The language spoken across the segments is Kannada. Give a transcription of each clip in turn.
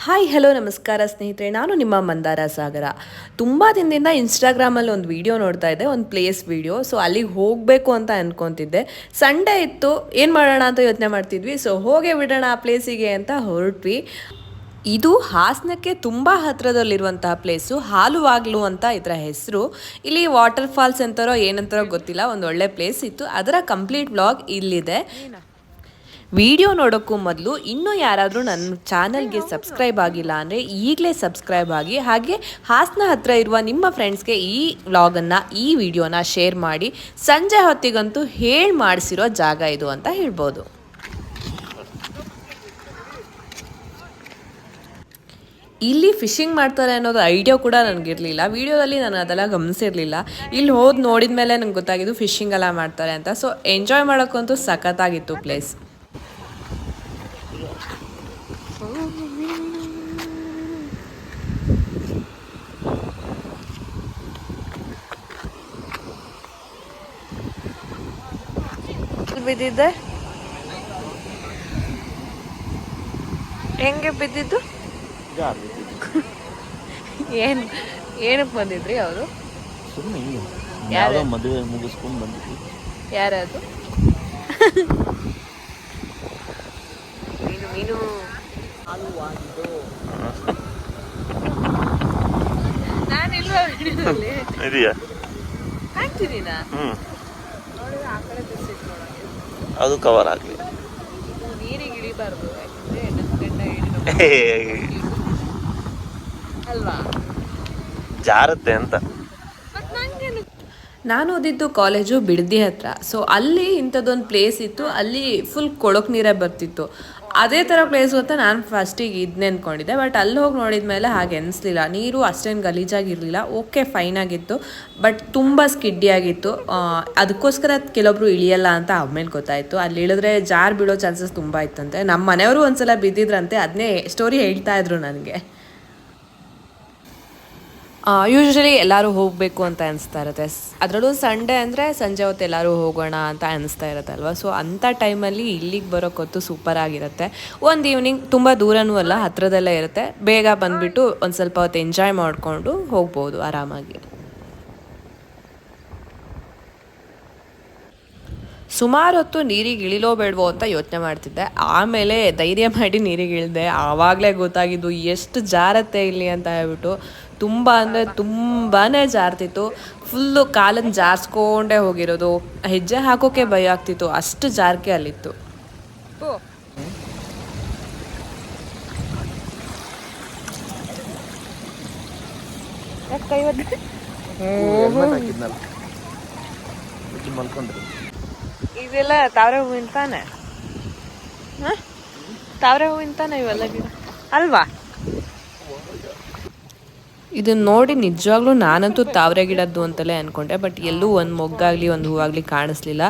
ಹಾಯ್ ಹಲೋ ನಮಸ್ಕಾರ ಸ್ನೇಹಿತರೆ, ನಾನು ನಿಮ್ಮ ಮಂದಾರ ಸಾಗರ. ತುಂಬ ದಿನದಿಂದ ಇನ್ಸ್ಟಾಗ್ರಾಮಲ್ಲಿ ಒಂದು ವಿಡಿಯೋ ನೋಡ್ತಾ ಇದ್ದೆ, ಒಂದು ಪ್ಲೇಸ್ ವಿಡಿಯೋ. ಸೊ ಅಲ್ಲಿಗೆ ಹೋಗಬೇಕು ಅಂತ ಅಂದ್ಕೊತಿದ್ದೆ. ಸಂಡೇ ಇತ್ತು, ಏನು ಮಾಡೋಣ ಅಂತ ಯೋಚನೆ ಮಾಡ್ತಿದ್ವಿ. ಸೊ ಹೋಗೇ ಬಿಡೋಣ ಆ ಪ್ಲೇಸಿಗೆ ಅಂತ ಹೊರಟ್ವಿ. ಇದು ಹಾಸನಕ್ಕೆ ತುಂಬ ಹತ್ತಿರದಲ್ಲಿರುವಂತಹ ಪ್ಲೇಸು, ಹಾಲುವಾಗ್ಲು ಅಂತ ಇದರ ಹೆಸರು. ಇಲ್ಲಿ ವಾಟರ್ ಫಾಲ್ಸ್ ಅಂತಾರೋ ಏನಂತಾರೋ ಗೊತ್ತಿಲ್ಲ, ಒಂದು ಒಳ್ಳೆ ಪ್ಲೇಸ್ ಇತ್ತು. ಅದರ ಕಂಪ್ಲೀಟ್ ವ್ಲಾಗ್ ಇಲ್ಲಿದೆ. ವಿಡಿಯೋ ನೋಡೋಕ್ಕೂ ಮೊದಲು ಇನ್ನೂ ಯಾರಾದರೂ ನನ್ನ ಚಾನಲ್ಗೆ ಸಬ್ಸ್ಕ್ರೈಬ್ ಆಗಿಲ್ಲ ಅಂದರೆ ಈಗಲೇ ಸಬ್ಸ್ಕ್ರೈಬ್ ಆಗಿ, ಹಾಗೆ ಹಾಸನ ಹತ್ತಿರ ಇರುವ ನಿಮ್ಮ ಫ್ರೆಂಡ್ಸ್ಗೆ ಈ ವ್ಲಾಗನ್ನು, ಈ ವಿಡಿಯೋನ ಶೇರ್ ಮಾಡಿ. ಸಂಜೆ ಹೊತ್ತಿಗಂತೂ ಹೇಳಿ ಮಾಡಿಸಿರೋ ಜಾಗ ಇದು ಅಂತ ಹೇಳ್ಬೋದು. ಇಲ್ಲಿ ಫಿಶಿಂಗ್ ಮಾಡ್ತಾರೆ ಅನ್ನೋದು ಐಡಿಯಾ ಕೂಡ ನನಗಿರಲಿಲ್ಲ. ವಿಡಿಯೋದಲ್ಲಿ ನಾನು ಅದೆಲ್ಲ ಗಮನಿಸಿರಲಿಲ್ಲ. ಇಲ್ಲಿ ಹೋದ್ ನೋಡಿದ ಮೇಲೆ ನಂಗೆ ಗೊತ್ತಾಗಿದ್ದು ಫಿಶಿಂಗ್ ಎಲ್ಲ ಮಾಡ್ತಾರೆ ಅಂತ. ಸೊ ಎಂಜಾಯ್ ಮಾಡೋಕ್ಕಂತೂ ಸಖತ್ತಾಗಿತ್ತು ಪ್ಲೇಸ್. ಬಿದ್ದಿದ್ದೆ ಹೆಂಗೆ ಬಿದ್ದಿದ್ದು? ಏನು ಏನಕ್ಕೆ ಬಂದಿದ್ರಿ ಅವರು? ಯಾರೋ ಮದುವೆ ಮುಗಿಸ್ಕೊಂಡು ಬಂದಿದ್ವಿ. ಯಾರದು? ಮೀನು ಮೀನು ನಾನಿಲ್ವಾ ವಿಡಿಯೋದಲ್ಲಿ? ಇದೆಯಾ? ಹಾಕ್ತಿದ್ದೀನಾ? ನೋಡಿದ್ರೆ ಆ ಕಡೆ ಬಿಸಿಟ್ಟು ನೋಡೋದು. ಅದು ಕವರ್ ಆಗಲಿ. ನೀರಿಗೆ ಇಳಿಬಾರ್ದು, ಯಾಕಂದ್ರೆ ಗಂಡ ಅಲ್ವಾ, ಜಾರತ್ತೆ ಅಂತ. ನಾನು ಓದಿದ್ದು ಕಾಲೇಜು ಬಿಡದಿ ಹತ್ರ. ಸೊ ಅಲ್ಲಿ ಇಂಥದ್ದೊಂದು ಪ್ಲೇಸ್ ಇತ್ತು, ಅಲ್ಲಿ ಫುಲ್ ಕೊಳಕು ನೀರೇ ಬರ್ತಿತ್ತು. ಅದೇ ಥರ ಪ್ಲೇಸು ಅಂತ ನಾನು ಫಸ್ಟಿಗೆ ಇದನ್ನೇ ಅಂದ್ಕೊಂಡಿದ್ದೆ. ಬಟ್ ಅಲ್ಲಿ ಹೋಗಿ ನೋಡಿದ ಮೇಲೆ ಹಾಗೆ ಅನಿಸ್ಲಿಲ್ಲ. ನೀರು ಅಷ್ಟೇನು ಗಲೀಜಾಗಿರಲಿಲ್ಲ, ಓಕೆ ಫೈನ್ ಆಗಿತ್ತು, ಬಟ್ ತುಂಬ ಸ್ಕಿಡ್ಡಿಯಾಗಿತ್ತು. ಅದಕ್ಕೋಸ್ಕರ ಕೆಲವೊಬ್ರು ಇಳಿಯಲ್ಲ ಅಂತ ಆಮೇಲೆ ಗೊತ್ತಾಯಿತು. ಅಲ್ಲಿ ಇಳಿದ್ರೆ ಜಾರ್ ಬೀಳೋ ಚಾನ್ಸಸ್ ತುಂಬ ಇತ್ತಂತೆ. ನಮ್ಮ ಮನೆಯವರು ಒಂದ್ಸಲ ಬಿದ್ದಿದ್ರಂತೆ, ಅದನ್ನೇ ಸ್ಟೋರಿ ಹೇಳ್ತಾ ಇದ್ರು ನನಗೆ. ಯೂಶ್ವಲಿ ಎಲ್ಲರೂ ಹೋಗಬೇಕು ಅಂತ ಅನಿಸ್ತಾ ಇರುತ್ತೆ. ಅದರಲ್ಲೂ ಸಂಡೇ ಅಂದರೆ ಸಂಜೆ ಹೊತ್ತು ಎಲ್ಲರೂ ಹೋಗೋಣ ಅಂತ ಅನಿಸ್ತಾ ಇರುತ್ತೆ ಅಲ್ವಾ. ಸೊ ಅಂಥ ಟೈಮಲ್ಲಿ ಇಲ್ಲಿಗೆ ಬರೋಕ್ಕೊತ್ತು ಸೂಪರ್ ಆಗಿರುತ್ತೆ. ಒಂದು ಈವ್ನಿಂಗ್ ತುಂಬ ದೂರನೂ ಅಲ್ಲ, ಹತ್ತಿರದಲ್ಲೇ ಇರುತ್ತೆ. ಬೇಗ ಬಂದುಬಿಟ್ಟು ಒಂದು ಸ್ವಲ್ಪ ಹೊತ್ತು ಎಂಜಾಯ್ ಮಾಡಿಕೊಂಡು ಹೋಗ್ಬೋದು ಆರಾಮಾಗಿ. ಸುಮಾರು ಹೊತ್ತು ನೀರಿಗೆ ಇಳಿಲೋ ಬೇಡವೋ ಅಂತ ಯೋಚನೆ ಮಾಡ್ತಿದ್ದೆ. ಆಮೇಲೆ ಧೈರ್ಯ ಮಾಡಿ ನೀರಿಗೆ ಇಳಿದೆ. ಆವಾಗಲೇ ಗೊತ್ತಾಗಿದ್ದು ಎಷ್ಟು ಜಾರತ್ತೆ ಇಲ್ಲಿ ಅಂತ ಹೇಳ್ಬಿಟ್ಟು. ತುಂಬ ಅಂದರೆ ತುಂಬಾ ಜಾರ್ತಿತ್ತು. ಫುಲ್ಲು ಕಾಲನ್ನು ಜಾರಿಸ್ಕೊಂಡೇ ಹೋಗಿರೋದು, ಹೆಜ್ಜೆ ಹಾಕೋಕ್ಕೆ ಭಯ ಆಗ್ತಿತ್ತು, ಅಷ್ಟು ಜಾರಿಕೆ ಅಲ್ಲಿತ್ತು. ಇದೆಲ್ಲ ತಾವರೆ ಹೂವಿನ ತಾನೆ? ತಾವರೆ ಹೂವಿನ ತಾನೆ ಇವೆಲ್ಲ ಗಿಡ ಅಲ್ವಾ? ಇದನ್ನ ನೋಡಿ ನಿಜವಾಗ್ಲೂ ನಾನಂತೂ ತಾವರೆ ಗಿಡದ್ದು ಅಂತಲೇ ಅಂದ್ಕೊಂಡೆ. ಬಟ್ ಎಲ್ಲೂ ಒಂದು ಮೊಗ್ಗಾಗಲಿ ಒಂದು ಹೂವಾಗಲಿ ಕಾಣಿಸ್ಲಿಲ್ಲ.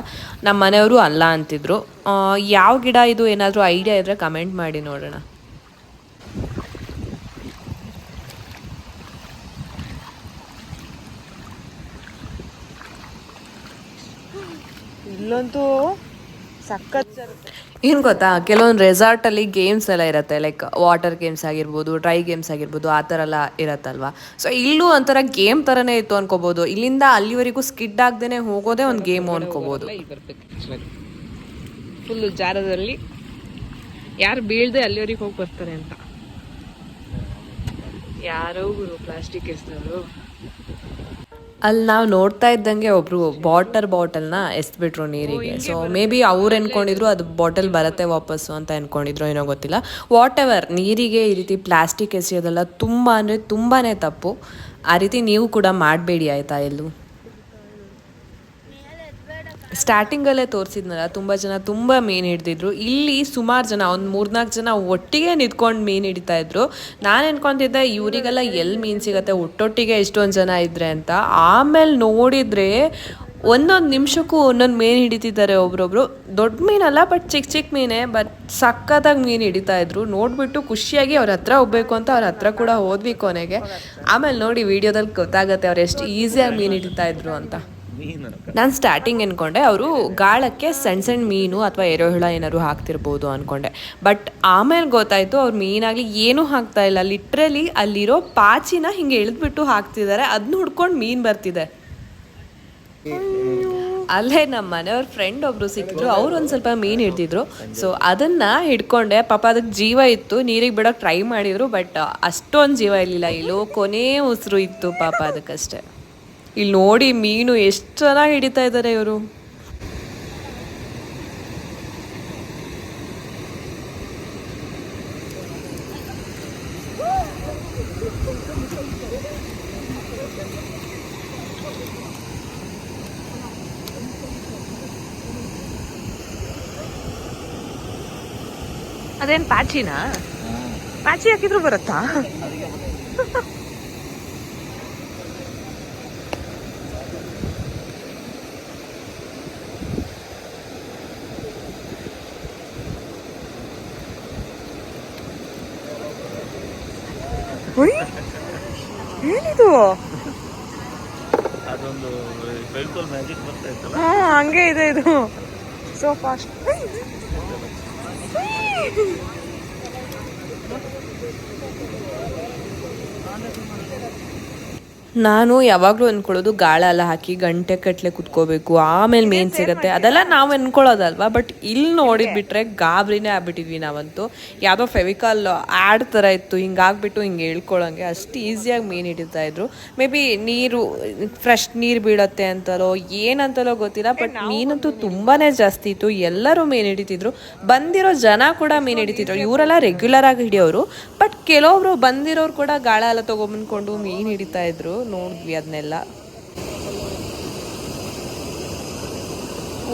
ನಮ್ಮ ಮನೆಯವರು ಅಲ್ಲ ಅಂತಿದ್ರು. ಯಾವ ಗಿಡ ಇದು, ಏನಾದರೂ ಐಡಿಯಾ ಇದ್ದರೆ ಕಮೆಂಟ್ ಮಾಡಿ ನೋಡೋಣ. ಇಲ್ಲಂತೂ ಸಖತ್. ಏನು ಗೊತ್ತಾ, ಕೆಲವೊಂದು ರೆಸಾರ್ಟಲ್ಲಿ ಗೇಮ್ಸ್ ಎಲ್ಲ ಇರುತ್ತೆ, ಲೈಕ್ ವಾಟರ್ ಗೇಮ್ಸ್ ಆಗಿರ್ಬೋದು, ಡ್ರೈ ಗೇಮ್ಸ್ ಆಗಿರ್ಬೋದು, ಆ ಥರ ಎಲ್ಲ ಇರತ್ತಲ್ವ. ಸೊ ಇಲ್ಲೂ ಒಂಥರ ಗೇಮ್ ಥರನೇ ಇತ್ತು ಅನ್ಕೋಬೋದು. ಇಲ್ಲಿಂದ ಅಲ್ಲಿವರೆಗೂ ಸ್ಕಿಡ್ ಆಗದೇ ಹೋಗೋದೇ ಒಂದು ಗೇಮು ಅನ್ಕೋಬೋದು. ಫುಲ್ಲು ಜಾರದಲ್ಲಿ ಯಾರು ಬೀಳದೆ ಅಲ್ಲಿವರೆಗೆ ಹೋಗಿ ಬರ್ತಾರೆ ಅಂತ. ಯಾರೋ ಗುರು ಪ್ಲಾಸ್ಟಿಕ್ ಎಸ್ದವರು. ಅಲ್ಲಿ ನಾವು ನೋಡ್ತಾ ಇದ್ದಂಗೆ ಒಬ್ರು ಬಾಟಲ್ನ ಎಸ್ಬಿಟ್ರು ನೀರಿಗೆ. ಸೊ ಮೇ ಬಿ ಅವ್ರು ಅನ್ಕೊಂಡಿದ್ರು ಅದು ಬಾಟಲ್ ಬರುತ್ತೆ ವಾಪಸ್ಸು ಅಂತ ಅನ್ಕೊಂಡಿದ್ರು, ಏನೋ ಗೊತ್ತಿಲ್ಲ. ವಾಟ್ ಎವರ್, ನೀರಿಗೆ ಈ ರೀತಿ ಪ್ಲಾಸ್ಟಿಕ್ ಎಸೆಯೋದೆಲ್ಲ ತುಂಬ ಅಂದರೆ ತುಂಬಾ ತಪ್ಪು. ಆ ರೀತಿ ನೀವು ಕೂಡ ಮಾಡಬೇಡಿ ಆಯಿತಾ. ಎಲ್ಲೂ ಸ್ಟಾರ್ಟಿಂಗಲ್ಲೇ ತೋರಿಸಿದ್ನಲ್ಲ, ತುಂಬ ಜನ ತುಂಬ ಮೀನು ಹಿಡ್ದಿದ್ರು. ಇಲ್ಲಿ ಸುಮಾರು ಜನ, ಒಂದು 3-4 ಜನ ಒಟ್ಟಿಗೆ ನಿಂತ್ಕೊಂಡು ಮೀನು ಹಿಡಿತಾ ಇದ್ರು. ನಾನು ಅನ್ಕೊತಿದ್ದೆ ಇವರಿಗೆಲ್ಲ ಎಲ್ಲಿ ಮೀನು ಸಿಗುತ್ತೆ ಒಟ್ಟೊಟ್ಟಿಗೆ ಇಷ್ಟೊಂದು ಜನ ಇದ್ರೆ ಅಂತ. ಆಮೇಲೆ ನೋಡಿದರೆ ಒಂದೊಂದು ನಿಮಿಷಕ್ಕೂ ಒಂದೊಂದು ಮೀನು ಹಿಡಿತಿದ್ದಾರೆ ಒಬ್ರೊಬ್ರು. ದೊಡ್ಡ ಮೀನಲ್ಲ, ಬಟ್ ಚಿಕ್ಕ ಚಿಕ್ಕ ಮೀನೇ, ಬಟ್ ಸಖತ್ತಾಗಿ ಮೀನು ಹಿಡಿತಾ ಇದ್ರು. ನೋಡಿಬಿಟ್ಟು ಖುಷಿಯಾಗಿ ಅವ್ರ ಹತ್ರ ಹೋಗ್ಬೇಕು ಅಂತ ಅವ್ರ ಹತ್ರ ಕೂಡ ಹೋದ್ವಿ ಕೊನೆಗೆ. ಆಮೇಲೆ ನೋಡಿ ವಿಡಿಯೋದಲ್ಲಿ ಗೊತ್ತಾಗುತ್ತೆ ಅವ್ರು ಎಷ್ಟು ಈಸಿಯಾಗಿ ಮೀನು ಹಿಡಿತಾ ಇದ್ರು ಅಂತ. ಮೀನು ನಾನು ಸ್ಟಾರ್ಟಿಂಗ್ ಅನ್ಕೊಂಡೆ ಅವರು ಗಾಳಕ್ಕೆ ಸಣ್ಣ ಸಣ್ಣ ಮೀನು ಅಥವಾ ಎರೆಹುಳ ಏನಾದ್ರು ಹಾಕ್ತಿರ್ಬೋದು ಅನ್ಕೊಂಡೆ. ಬಟ್ ಆಮೇಲೆ ಗೊತ್ತಾಯ್ತು ಅವ್ರು ಮೀನಾಗಲಿ ಏನೂ ಹಾಕ್ತಾ ಇಲ್ಲ, ಲಿಟ್ರಲಿ ಅಲ್ಲಿರೋ ಪಾಚಿನ ಹಿಂಗೆ ಎಳೆದ್ಬಿಟ್ಟು ಹಾಕ್ತಿದ್ದಾರೆ, ಅದನ್ನ ಹುಡ್ಕೊಂಡು ಮೀನು ಬರ್ತಿದೆ. ಅಲ್ಲೇ ನಮ್ಮ ಮನೆಯವ್ರ ಫ್ರೆಂಡ್ ಒಬ್ರು ಸಿಕ್ಕಿದ್ರು, ಅವ್ರು ಒಂದು ಸ್ವಲ್ಪ ಮೀನು ಹಿಡ್ದಿದ್ರು. ಸೊ ಅದನ್ನ ಹಿಡ್ಕೊಂಡೆ. ಪಾಪ ಅದಕ್ಕೆ ಜೀವ ಇತ್ತು, ನೀರಿಗೆ ಬಿಡೋಕೆ ಟ್ರೈ ಮಾಡಿದ್ರು, ಬಟ್ ಅಷ್ಟೊಂದು ಜೀವ ಇರಲಿಲ್ಲ. ಇಲ್ಲೋ ಕೊನೆ ಉಸಿರು ಇತ್ತು ಪಾಪ ಅದಕ್ಕಷ್ಟೇ. ಇಲ್ಲಿ ನೋಡಿ ಮೀನು ಎಷ್ಟು ಚೆನ್ನಾಗಿ ಹಿಡಿತಾ ಇದ್ದಾರೆ ಇವರು. ಅದೇನು ಪಾಚಿನಾ? ಪಾಚಿ ಹಾಕಿದ್ರು ಬರುತ್ತಾ? ಏನಿದು? ಅದೊಂದು ಫೆವಿಕಾಲ್ ಮ್ಯಾಜಿಕ್ ಬರ್ತಾ ಇತ್ತಲ್ಲ, ಹಂಗೆ ಇದೆ ಇದು. So fast. ನಾನು ಯಾವಾಗಲೂ ಅಂದ್ಕೊಳ್ಳೋದು ಗಾಳ ಎಲ್ಲ ಹಾಕಿ ಗಂಟೆ ಕಟ್ಲೆ ಕುತ್ಕೋಬೇಕು, ಆಮೇಲೆ ಮೇನ್ ಸಿಗುತ್ತೆ, ಅದೆಲ್ಲ ನಾವು ಅಂದ್ಕೊಳ್ಳೋದಲ್ವಾ. ಬಟ್ ಇಲ್ಲಿ ನೋಡಿಬಿಟ್ರೆ ಗಾಬರಿನೇ ಆಗ್ಬಿಟ್ಟಿದ್ವಿ ನಾವಂತೂ. ಯಾವುದೋ ಫೆವಿಕಾಲ್ ಆ್ಯಡ್ ಥರ ಇತ್ತು, ಹಿಂಗಾಗ್ಬಿಟ್ಟು ಹಿಂಗೆ ಹೇಳ್ಕೊಳ್ಳೋಂಗೆ ಅಷ್ಟು ಈಸಿಯಾಗಿ ಮೀನು ಹಿಡಿತಾ ಇದ್ರು. ಮೇ ಬಿ ನೀರು ಫ್ರೆಶ್ ನೀರು ಬೀಳತ್ತೆ ಅಂತಲೋ ಏನಂತಲೋ ಗೊತ್ತಿಲ್ಲ, ಬಟ್ ಮೀನಂತೂ ತುಂಬಾ ಜಾಸ್ತಿ ಇತ್ತು. ಎಲ್ಲರೂ ಮೀನು ಹಿಡಿತಿದ್ರು, ಬಂದಿರೋ ಜನ ಕೂಡ ಮೀನು ಹಿಡಿತಿದ್ರು. ಇವರೆಲ್ಲ ರೆಗ್ಯುಲರ್ ಆಗಿ ಹಿಡಿಯೋರು, ಬಟ್ ಕೆಲವೊಬ್ರು ಬಂದಿರೋರು ಕೂಡ ಗಾಳ ಎಲ್ಲ ತೊಗೊಂಬಂದ್ಕೊಂಡು ಮೀನು ಹಿಡಿತಾ ಇದ್ರು. ನೋಡಿದ್ವಿ ಅದನ್ನೆಲ್ಲ.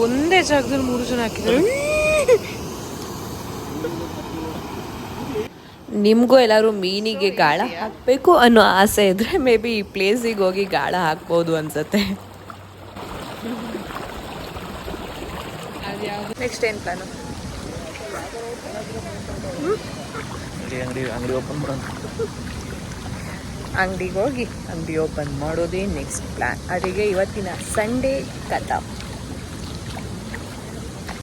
ಒಂದೇ ಜಾಗದಲ್ಲಿ 3 ಜನ ಹಾಕಿದ್ರು. ನಿಮಗೂ ಎಲ್ಲರೂ ಮೀನಿಗೆ ಗಾಳ ಹಾಕಬೇಕು ಅನ್ನೋ ಆಸೆ ಇದ್ರೆ ಮೇ ಬಿ ಈ ಪ್ಲೇಸಿಗೆ ಹೋಗಿ ಗಾಳ ಹಾಕ್ಬೋದು ಅನ್ಸತ್ತೆ. ನೆಕ್ಸ್ಟ್ ಏನು ಪ್ಲಾನು? ಅಂಗಡಿ ಓಪನ್ ಮಾಡೋಣ. ಅಂಗಡಿಗೆ ಹೋಗಿ ಅಂಗಡಿ ಓಪನ್ ಮಾಡೋದೇ ನೆಕ್ಸ್ಟ್ ಪ್ಲ್ಯಾನ್. ಅದಕ್ಕೆ ಇವತ್ತಿನ ಸಂಡೇ ಕಥಾ.